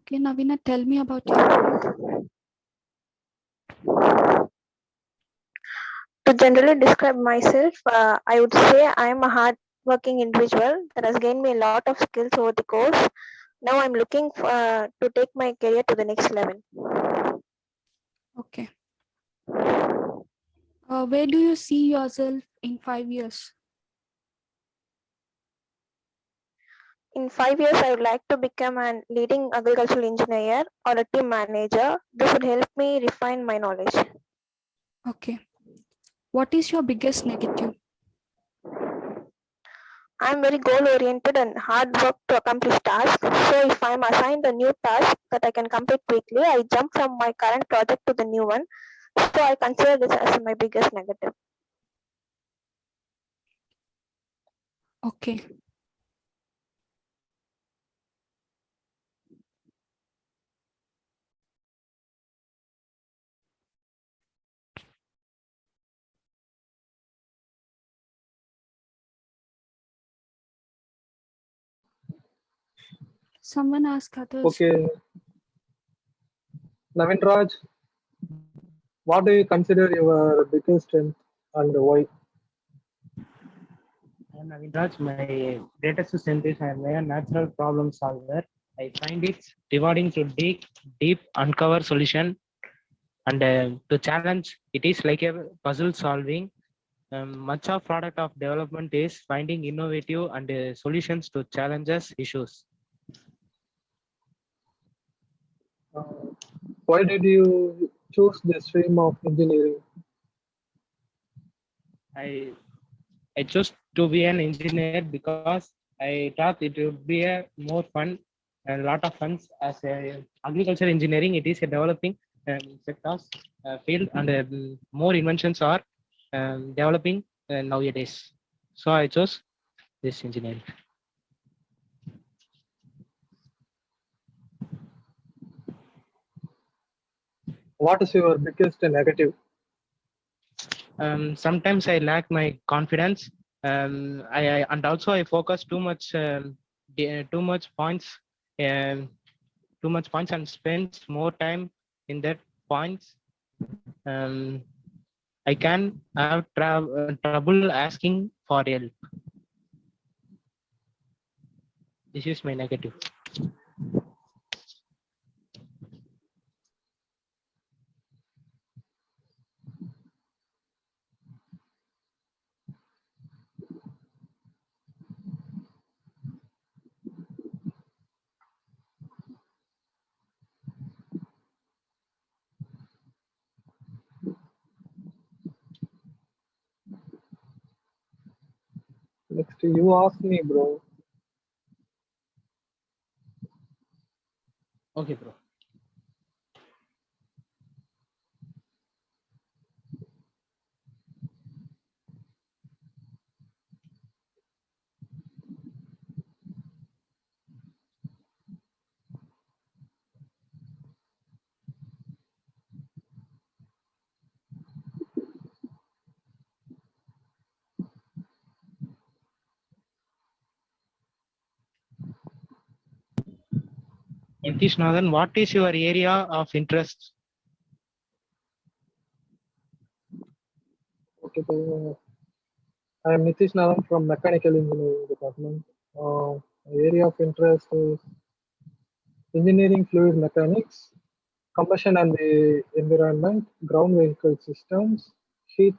Okay, Navina, tell me about yourself. To generally describe myself, I would say I am a hard-working individual that has gained me a lot of skills over the course. Now I'm looking to take my career to the next level. Okay. Where do you see yourself in 5 years? In 5 years, I would like to become a leading agricultural engineer or a team manager. This would help me refine my knowledge. Okay. What is your biggest negative? I'm very goal-oriented and hard work to accomplish tasks. So if I'm assigned a new task that I can complete quickly, I jump from my current project to the new one. So I consider this as my biggest negative. Okay. Someone ask others. Okay, Navin Raj, what do you consider your biggest strength and why? I am Navin Raj. My greatest strength is I am a natural problem solver. I find it rewarding to dig deep, uncover solution, and to challenge. It is like a puzzle solving. Much of product of development is finding innovative and solutions to challenges issues. Uh, why did you choose the stream of engineering? I I chose to be an engineer because I thought it would be a more fun and a lot of fun as a agriculture engineering. It is a developing sectors field and more inventions are developing nowadays. So I chose this engineering. What is your biggest negative? Sometimes I lack my confidence. And also I focus too much too much points um, too much points and spends more time in that points. um, I can have trouble asking for help. This is my negative. Next, you ask me, bro. Okay, bro. Nitish Nathan, what is your area of interest? Okay, so I am Nitish Naran from Mechanical Engineering Department. My area of interest is engineering fluid mechanics, combustion and the environment, ground vehicle systems, heat,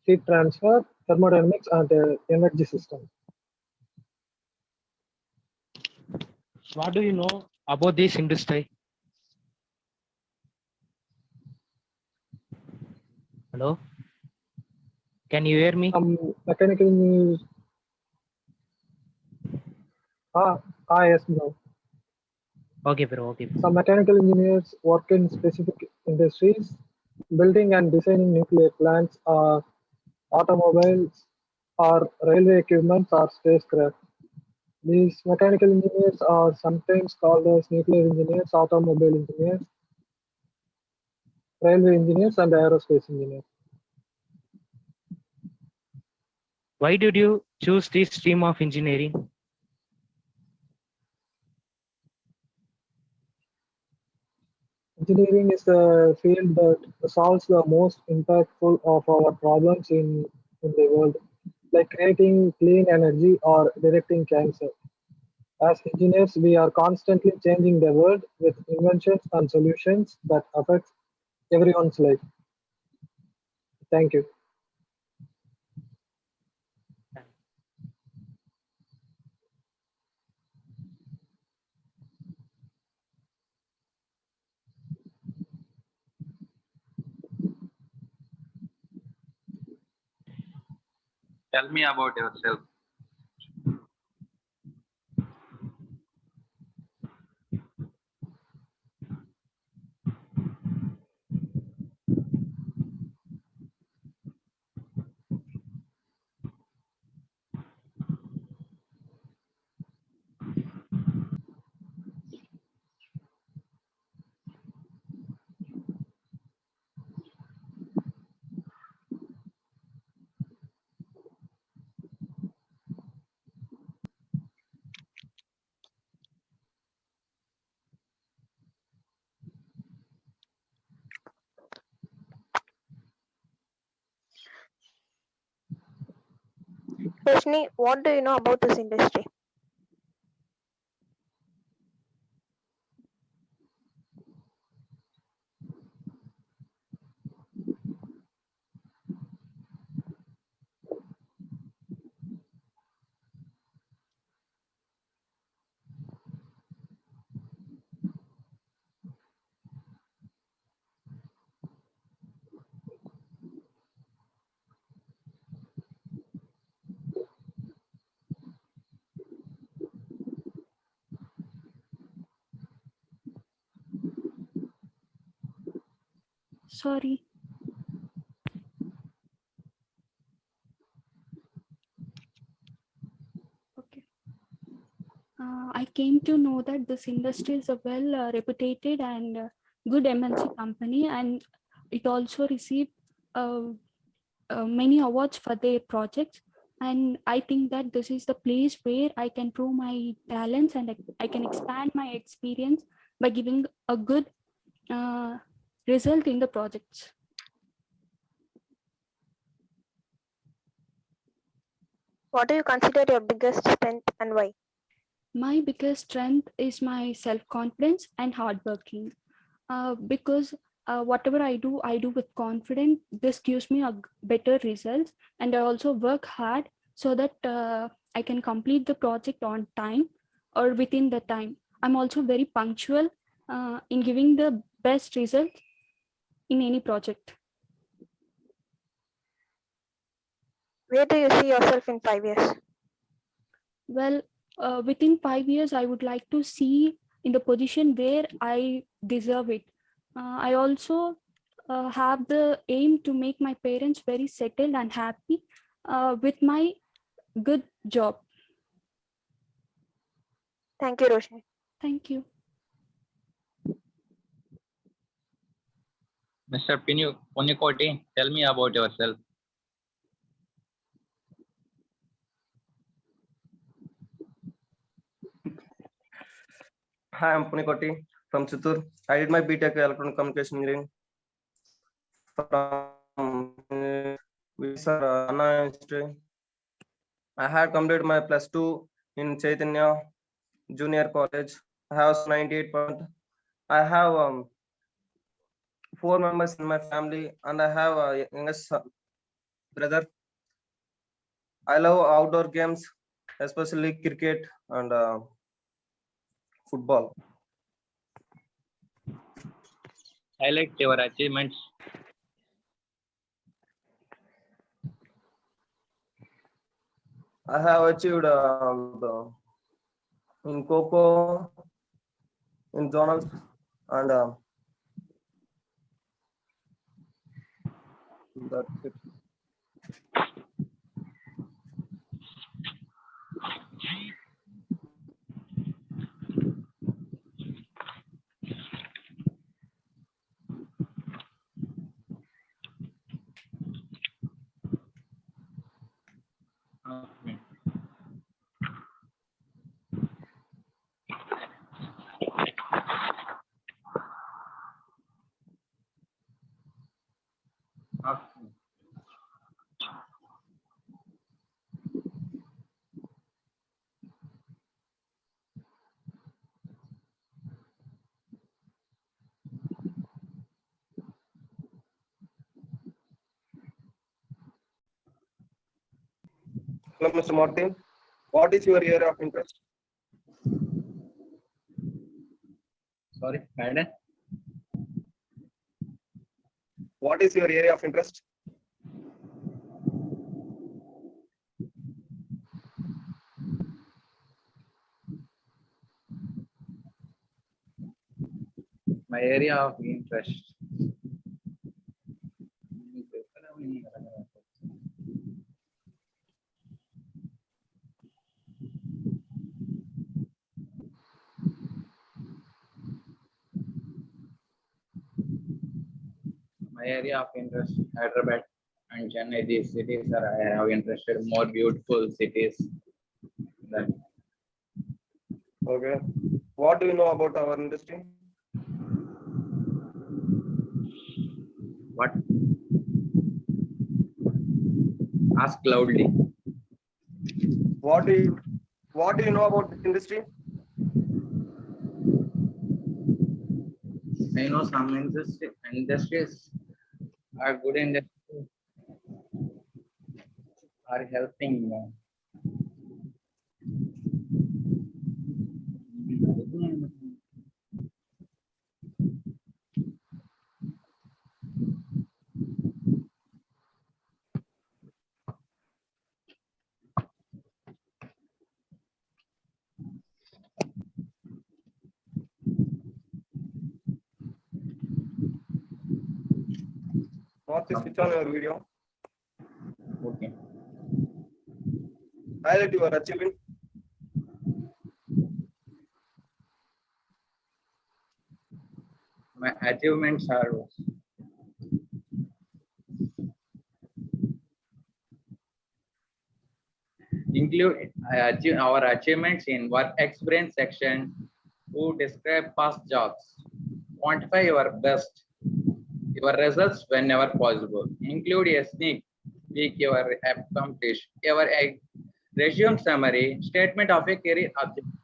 heat transfer, thermodynamics, and energy systems. What do you know about this industry? Hello, can you hear me? Mechanical engineers, ah, yes, no. Okay, bro. Okay, bro. Some mechanical engineers work in specific industries, building and designing nuclear plants, or automobiles, or railway equipment, or spacecraft. These mechanical engineers are sometimes called as nuclear engineers, automobile engineers, railway engineers, and aerospace engineers. Why did you choose this stream of engineering? Engineering is the field that solves the most impactful of our problems in the world, like creating clean energy or directing cancer. As engineers, we are constantly changing the world with inventions and solutions that affect everyone's life. Thank you. Tell me about yourself. Roshni, what do you know about this industry? Sorry. Okay. I came to know that this industry is a well reputed and good MNC company, and it also received many awards for their projects. And I think that this is the place where I can prove my talents and I can expand my experience by giving a good result in the projects. What do you consider your biggest strength and why? My biggest strength is my self-confidence and hardworking. Because whatever I do with confidence. This gives me a better results, and I also work hard so that I can complete the project on time or within the time. I'm also very punctual in giving the best result in any project. Where do you see yourself in 5 years? Well, within 5 years, I would like to see in the position where I deserve it. I also have the aim to make my parents very settled and happy with my good job. Thank you, Roshni. Thank you. Mr. Punikoti, tell me about yourself. Hi, I'm Punikoti from Chittoor. I did my BTech Electronic Communication Engineering from Anna Institute. I had completed my +2 in Chaitanya Junior College. I have 98%. I have 4 members in my family, and I have a youngest brother. I love outdoor games, especially cricket and football. Highlight your achievements. I have achieved in Coco, in zonals, and that's it. Okay. Hello, Mr. Martin. What is your area of interest? Sorry, pardon? What is your area of interest? My area of interest. My area of interest, Hyderabad and Chennai, these cities are I have interested more beautiful cities. Than Okay. What do you know about our industry? what? Ask loudly. What do you know about this industry? I know some industries are good industries are helping. What is switch on your video? Okay. Highlight your achievement. My achievements are include our achievements in work experience section who describe past jobs. Quantify your best, your results whenever possible. Include a sneak peek your accomplished, your resume summary, statement of a career objective.